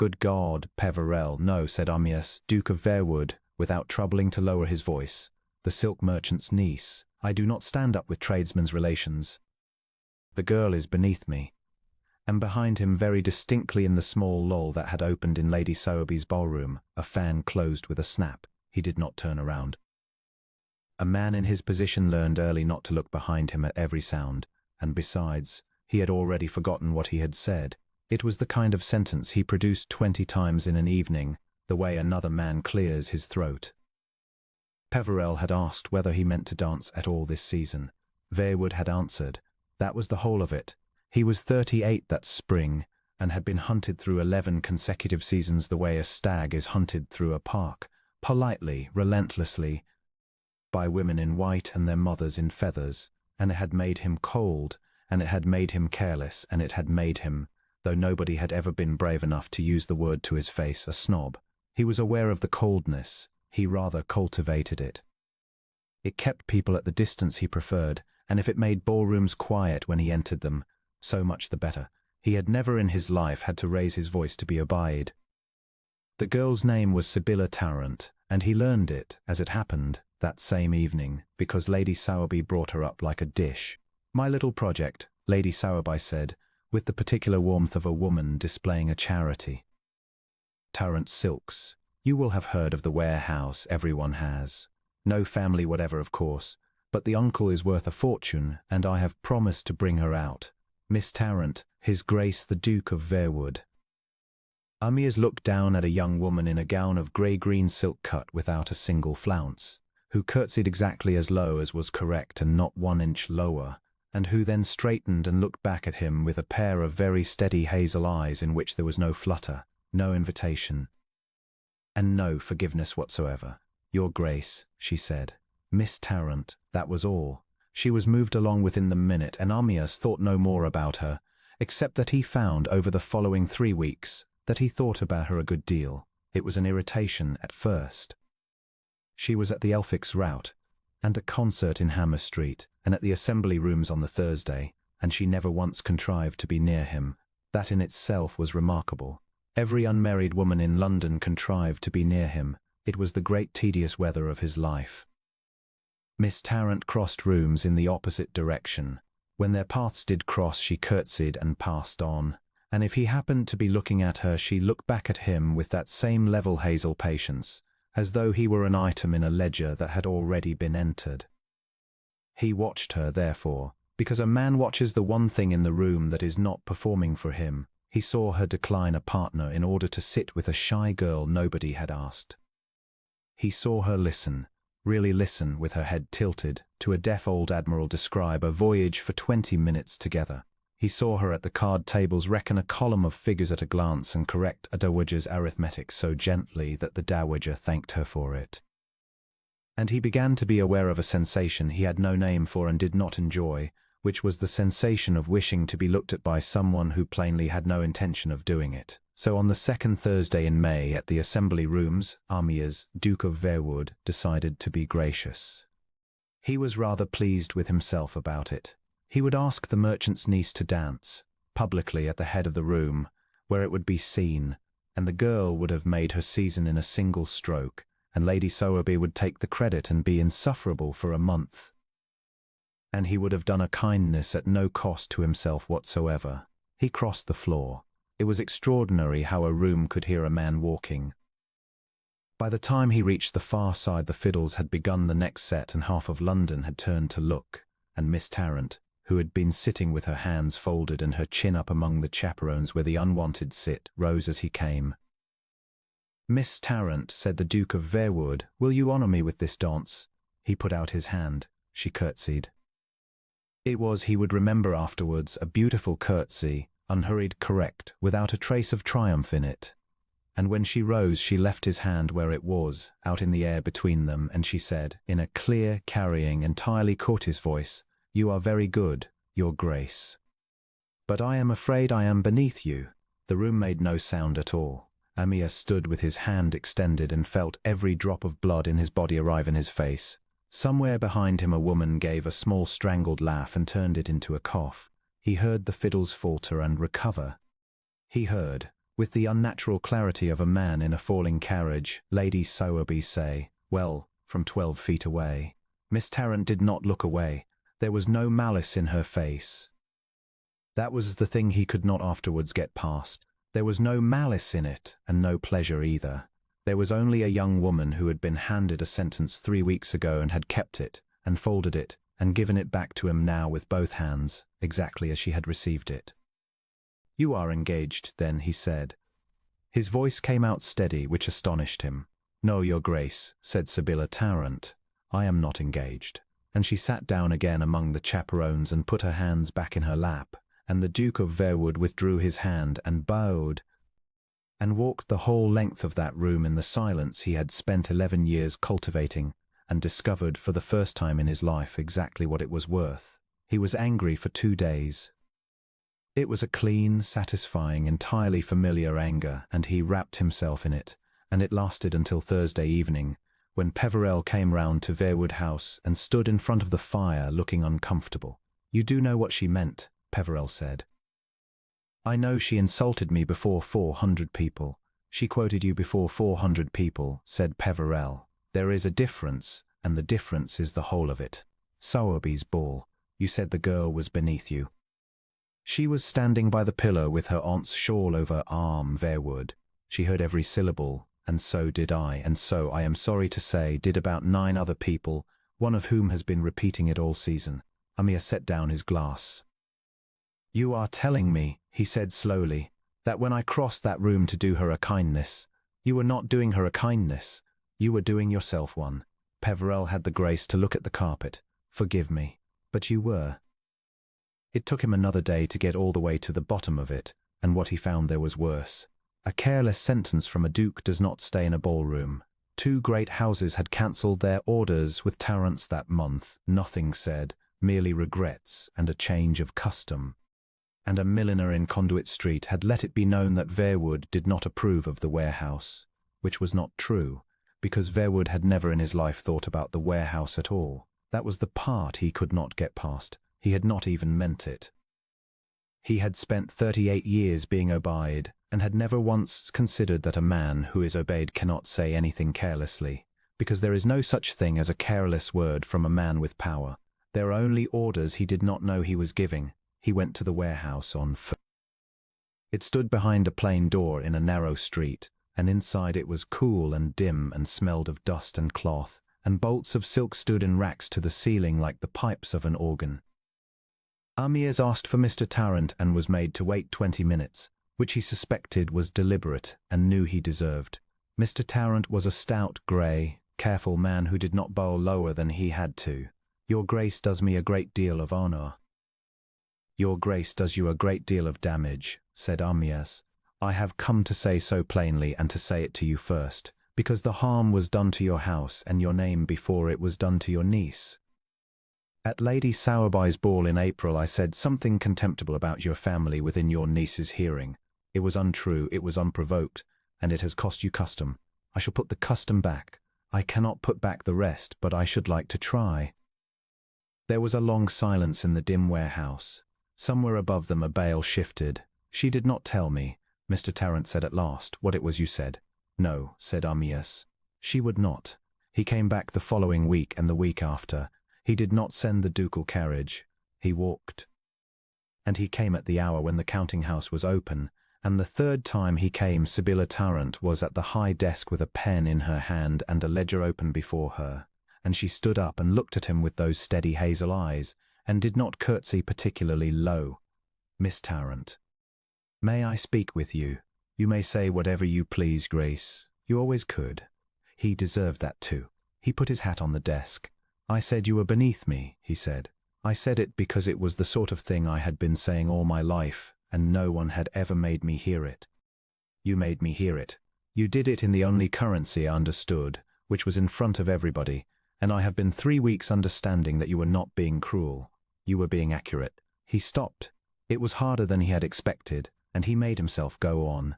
good God, Peverell, no, said Amyas, Duke of Verewood, without troubling to lower his voice. The silk merchant's niece. I do not stand up with tradesmen's relations. The girl is beneath me. And behind him, very distinctly in the small lull that had opened in Lady Sowerby's ballroom, a fan closed with a snap. He did not turn around. A man in his position learned early not to look behind him at every sound, and besides, he had already forgotten what he had said. It was the kind of sentence he produced 20 times in an evening, the way another man clears his throat. Peverell had asked whether he meant to dance at all this season. Verewood had answered. That was the whole of it. He was 38 that spring, and had been hunted through 11 consecutive seasons the way a stag is hunted through a park, politely, relentlessly, by women in white and their mothers in feathers, and it had made him cold, and it had made him careless, and it had made him, though nobody had ever been brave enough to use the word to his face, a snob. He was aware of the coldness. He rather cultivated it. It kept people at the distance he preferred, and if it made ballrooms quiet when he entered them, so much the better. He had never in his life had to raise his voice to be obeyed. The girl's name was Sibylla Tarrant, and he learned it, as it happened, that same evening, because Lady Sowerby brought her up like a dish. My little project, Lady Sowerby said, with the particular warmth of a woman displaying a charity. Tarrant silks. You will have heard of the warehouse, everyone has. No family whatever, of course, but the uncle is worth a fortune, and I have promised to bring her out. Miss Tarrant, His Grace the Duke of Verewood. Amyas looked down at a young woman in a gown of grey-green silk cut without a single flounce, who curtsied exactly as low as was correct and not 1 inch lower, and who then straightened and looked back at him with a pair of very steady hazel eyes in which there was no flutter, no invitation, and no forgiveness whatsoever. Your Grace, she said. Miss Tarrant, that was all. She was moved along within the minute, and Amyas thought no more about her, except that he found over the following 3 weeks that he thought about her a good deal. It was an irritation at first. She was at the Elphick's rout, and a concert in Hammer Street, and at the Assembly Rooms on the Thursday, and she never once contrived to be near him. That in itself was remarkable. Every unmarried woman in London contrived to be near him. It was the great tedious weather of his life. Miss Tarrant crossed rooms in the opposite direction. When their paths did cross, she curtsied and passed on, and if he happened to be looking at her, she looked back at him with that same level hazel patience, as though he were an item in a ledger that had already been entered. He watched her, therefore, because a man watches the one thing in the room that is not performing for him. He saw her decline a partner in order to sit with a shy girl nobody had asked. He saw her listen, really listen, with her head tilted, to a deaf old admiral describe a voyage for 20 minutes together. He saw her at the card tables reckon a column of figures at a glance and correct a dowager's arithmetic so gently that the dowager thanked her for it. And he began to be aware of a sensation he had no name for and did not enjoy, which was the sensation of wishing to be looked at by someone who plainly had no intention of doing it. So on the second Thursday in May at the Assembly Rooms, Amyas, Duke of Verewood, decided to be gracious. He was rather pleased with himself about it. He would ask the merchant's niece to dance, publicly at the head of the room, where it would be seen, and the girl would have made her season in a single stroke, and Lady Sowerby would take the credit and be insufferable for a month. And he would have done a kindness at no cost to himself whatsoever. He crossed the floor. It was extraordinary how a room could hear a man walking. By the time he reached the far side, the fiddles had begun the next set and half of London had turned to look, and Miss Tarrant, who had been sitting with her hands folded and her chin up among the chaperones where the unwanted sit, rose as he came. Miss Tarrant, said the Duke of Verewood, will you honour me with this dance? He put out his hand. She curtsied. It was, he would remember afterwards, a beautiful curtsy, unhurried, correct, without a trace of triumph in it. And when she rose, she left his hand where it was, out in the air between them, and she said, in a clear, carrying, entirely courteous voice, You are very good, Your Grace. But I am afraid I am beneath you. The room made no sound at all. Amyas stood with his hand extended and felt every drop of blood in his body arrive in his face. Somewhere behind him a woman gave a small strangled laugh and turned it into a cough. He heard the fiddles falter and recover. He heard, With the unnatural clarity of a man in a falling carriage, Lady Sowerby say, "Well," from 12 feet away. Miss Tarrant did not look away. There was no malice in her face. That was the thing he could not afterwards get past. There was no malice in it, and no pleasure either. There was only a young woman who had been handed a sentence 3 weeks ago and had kept it, and folded it, and given it back to him now with both hands, exactly as she had received it. "You are engaged, then," he said. His voice came out steady, which astonished him. "No, Your Grace," said Sibylla Tarrant. "I am not engaged." And she sat down again among the chaperons and put her hands back in her lap, and the Duke of Verewood withdrew his hand and bowed, and walked the whole length of that room in the silence he had spent 11 years cultivating, and discovered for the first time in his life exactly what it was worth. He was angry for 2 days. It was a clean, satisfying, entirely familiar anger, and he wrapped himself in it, and it lasted until Thursday evening, when Peverell came round to Verewood House and stood in front of the fire looking uncomfortable. "You do know what she meant," Peverell said. "I know she insulted me before 400 people. She quoted you before 400 people," said Peverell. "There is a difference, and the difference is the whole of it. Sowerby's ball. You said the girl was beneath you. She was standing by the pillar with her aunt's shawl over her arm, Verewood. She heard every syllable, and so did I, and so, I am sorry to say, did about 9 other people, one of whom has been repeating it all season." Amir set down his glass. "You are telling me," he said slowly, "that when I crossed that room to do her a kindness, you were not doing her a kindness, you were doing yourself one." Peverell had the grace to look at the carpet. "Forgive me, but you were." It took him another day to get all the way to the bottom of it, and what he found there was worse. A careless sentence from a duke does not stay in a ballroom. 2 great houses had cancelled their orders with Tarrants that month, nothing said, merely regrets and a change of custom. And a milliner in Conduit Street had let it be known that Verewood did not approve of the warehouse, which was not true, because Verewood had never in his life thought about the warehouse at all. That was the part he could not get past. He had not even meant it. He had spent 38 years being obeyed, and had never once considered that a man who is obeyed cannot say anything carelessly, because there is no such thing as a careless word from a man with power. There are only orders he did not know he was giving. He went to the warehouse on foot. It stood behind a plain door in a narrow street, and inside it was cool and dim and smelled of dust and cloth, and bolts of silk stood in racks to the ceiling like the pipes of an organ. Amirs asked for Mr. Tarrant and was made to wait 20 minutes, which he suspected was deliberate and knew he deserved. Mr. Tarrant was a stout, grey, careful man who did not bow lower than he had to. "Your Grace does me a great deal of honour." "Your Grace does you a great deal of damage," said Amias. "I have come to say so plainly, and to say it to you first, because the harm was done to your house and your name before it was done to your niece. At Lady Sowerby's ball in April I said something contemptible about your family within your niece's hearing. It was untrue, it was unprovoked, and it has cost you custom. I shall put the custom back. I cannot put back the rest, but I should like to try." There was a long silence in the dim warehouse. Somewhere above them a bale shifted. "She did not tell me," Mr. Tarrant said at last, "what it was you said." "No," said Amias. "She would not. He came back the following week and the week after. He did not send the ducal carriage. He walked. And he came at the hour when the counting-house was open, and the 3rd time he came Sibylla Tarrant was at the high desk with a pen in her hand and a ledger open before her, and she stood up and looked at him with those steady hazel eyes, and did not curtsy particularly low. "Miss Tarrant, may I speak with you? You may say whatever you please, Grace. You always could." He deserved that too. He put his hat on the desk. "I said you were beneath me," he said. "I said it because it was the sort of thing I had been saying all my life, and no one had ever made me hear it. You made me hear it. You did it in the only currency I understood, which was in front of everybody, and I have been 3 weeks understanding that you were not being cruel. You were being accurate." He stopped. It was harder than he had expected, and he made himself go on.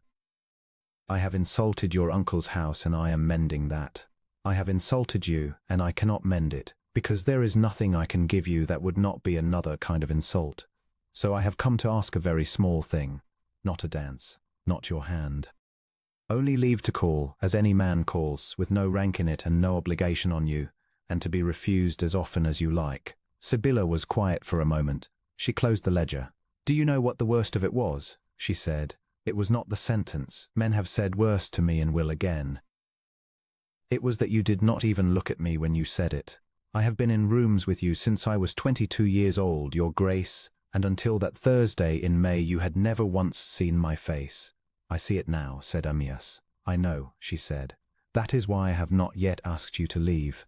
"I have insulted your uncle's house, and I am mending that. I have insulted you, and I cannot mend it, because there is nothing I can give you that would not be another kind of insult. So I have come to ask a very small thing, not a dance." not your hand. Only leave to call, as any man calls, with no rank in it and no obligation on you, and to be refused as often as you like. Sibylla was quiet for a moment. She closed the ledger. Do you know what the worst of it was? She said. It was not the sentence. Men have said worse to me and will again. It was that you did not even look at me when you said it. I have been in rooms with you since I was 22 years old, Your Grace, and until that Thursday in May you had never once seen my face. I see it now, said Amyas. I know, she said. That is why I have not yet asked you to leave.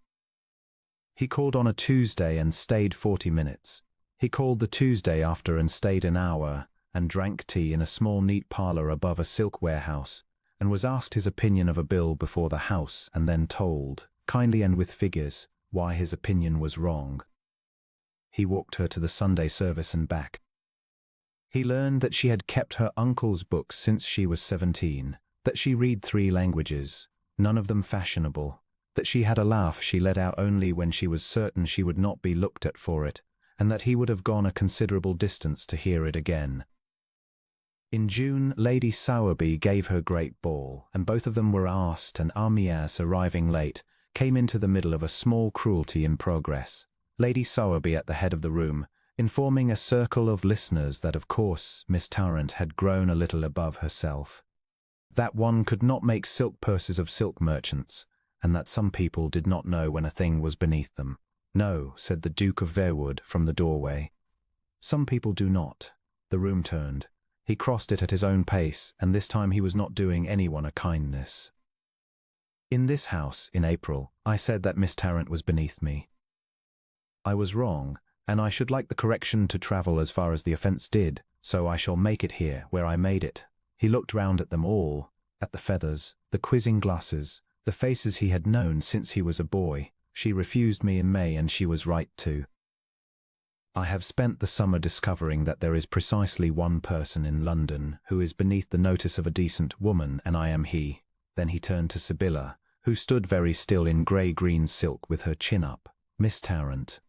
He called on a Tuesday and stayed 40 minutes. He called the Tuesday after and stayed an hour, and drank tea in a small neat parlour above a silk warehouse, and was asked his opinion of a bill before the House, and then told, kindly and with figures, why his opinion was wrong. He walked her to the Sunday service and back. He learned that she had kept her uncle's books since she was 17, that she read 3 languages, none of them fashionable, that she had a laugh she let out only when she was certain she would not be looked at for it, and that he would have gone a considerable distance to hear it again. In June, Lady Sowerby gave her great ball, and both of them were asked, and Amyas, arriving late, came into the middle of a small cruelty in progress. Lady Sowerby at the head of the room, informing a circle of listeners that of course Miss Tarrant had grown a little above herself, that one could not make silk purses of silk merchants, and that some people did not know when a thing was beneath them. No, said the Duke of Verewood from the doorway. Some people do not. The room turned. He crossed it at his own pace, and this time he was not doing anyone a kindness. In this house, in April, I said that Miss Tarrant was beneath me. I was wrong, and I should like the correction to travel as far as the offence did, so I shall make it here, where I made it. He looked round at them all, at the feathers, the quizzing glasses, the faces he had known since he was a boy. She refused me in May, and she was right too. I have spent the summer discovering that there is precisely one person in London who is beneath the notice of a decent woman, and I am he. Then he turned to Sibylla, who stood very still in grey-green silk with her chin up. Miss Tarrant,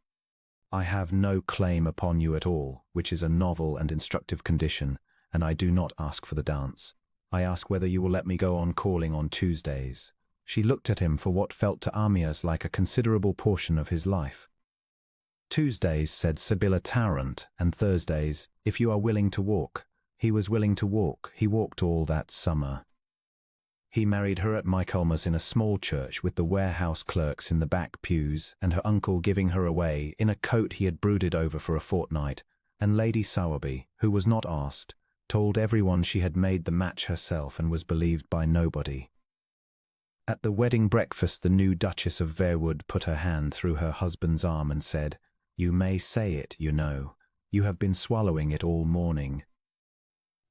I have no claim upon you at all, which is a novel and instructive condition, and I do not ask for the dance. I ask whether you will let me go on calling on Tuesdays. She looked at him for what felt to Amyas like a considerable portion of his life. Tuesdays, said Sibylla Tarrant, and Thursdays, if you are willing to walk. He was willing to walk. He walked all that summer. He married her at Michaelmas in a small church with the warehouse clerks in the back pews, and her uncle giving her away in a coat he had brooded over for a fortnight, and Lady Sowerby, who was not asked, told everyone she had made the match herself and was believed by nobody. At the wedding breakfast the new Duchess of Verewood put her hand through her husband's arm and said, You may say it, you know. You have been swallowing it all morning.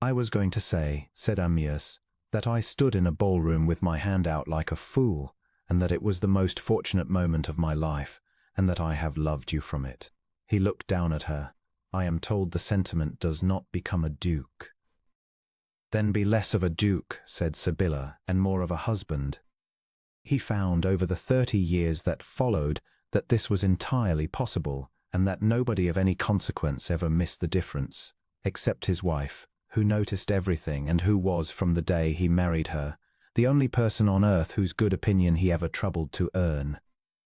I was going to say, said Amyas, that I stood in a ballroom with my hand out like a fool, and that it was the most fortunate moment of my life, and that I have loved you from it. He looked down at her. I am told the sentiment does not become a duke. Then be less of a duke, said Sibylla, and more of a husband. He found over the 30 years that followed that this was entirely possible, and that nobody of any consequence ever missed the difference, except his wife, who noticed everything and who was, from the day he married her, the only person on earth whose good opinion he ever troubled to earn.